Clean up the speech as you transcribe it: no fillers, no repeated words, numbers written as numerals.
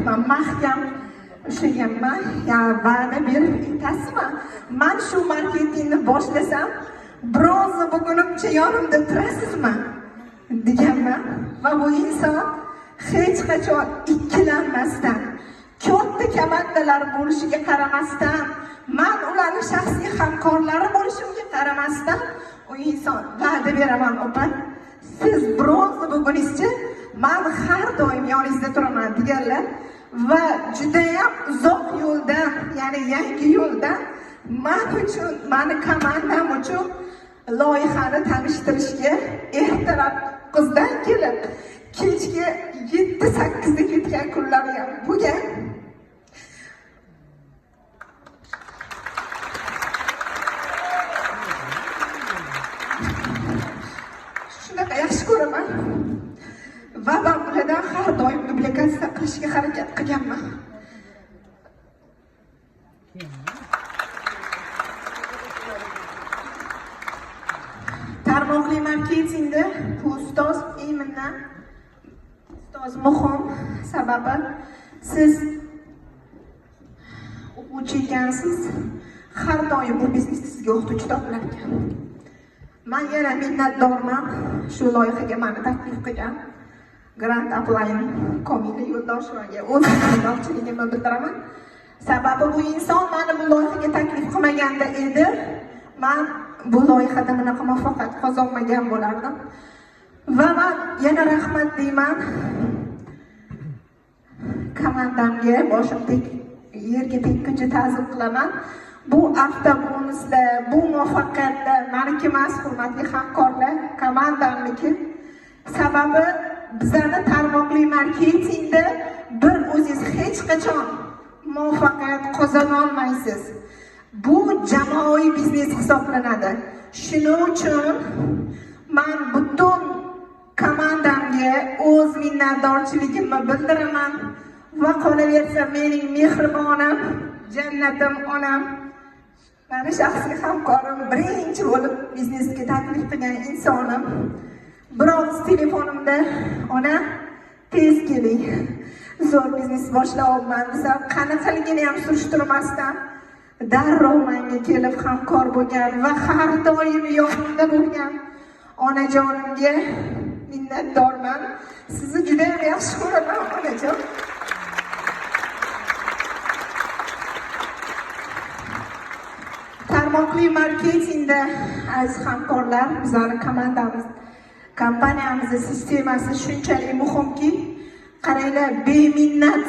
man mahkam ushlaganman. Ya va'da berib aytasizmi? Men shu marketingni boshlasam, bronza bugunimcha yonimda turasizmi? deganman. Va bu inson hech qachon ikkilanmasdan, katta komandalar bo'lishiga qaramasdan, men ularning shaxsiy hamkorlari bo'lishimga qaramasdan, u inson va'da beraman, opa, siz bronza bo'lgunizcha men har doim yoningizda turaman deganlar. Va juda ham uzoq yo'ldan, ya'ni yangi yo'ldan men uchun, meni komandam uchun loyihani tanishtirishga ertalab qizdan kelib kechki 7-8 da ketgan kunlari ham bo'lgan. Shunaqa yaxshi ko'raman. Va men ulardan har doim dublikatsiya qilishga harakat qilganman. Tarmoqli marketingda bu ustoz imindan ustoz muhim, sababi siz o'quvchi ekansiz, har doim bu biznes sizga o'qituvchi topilar ekan. Men yana minnatdorman shu loyihaga meni taklif qilgan Grant Apply'ning Komila Yo'ldoshevaga o'z minnatdorchiligimni bildiraman. Sababi bu inson meni bu loyihaga taklif qilmaganda edi, men bu loyihada bunaqa muvaffaqiyat qozonmagan bo'lardim. Va men yana rahmat deyman komandamga, boshim yerga tekkuncha ta'zim qilaman. Bu avtobusda, bu muvaffaqiyatda meniki emas, hurmatli hamkorlar, komandamniki. Sababi bizlarning tarmoqli marketingda bir o'zingiz hech qachon muvaffaqiyat qozona olmaysiz. Bu jamoaviy biznes hisoblanadi. Shuning uchun men butun komandamga o'z minnatdorchiligimni bildiraman va qolaversa mening mehribonim, jannatim onam, meni shaxsiy hamkorim, birinchi bo'lib biznesga taklif qilgan insonim. Biroz telefonimda ona tez keling, zo'r biznes boshlayapman desam, qanaqaligini ham surishtirmasdan darrov menga kelib hamkor bo'lgan va har doim yonimda bo'lgan onajonimga minnatdorman. Sizni juda ham yaxshi ko'raman, onajon. Tarmoqli marketingda aziz hamkorlar, bizning komandamiz, kompaniyamizning sistemasi shunchalik muhimki, qaranglar, beminnat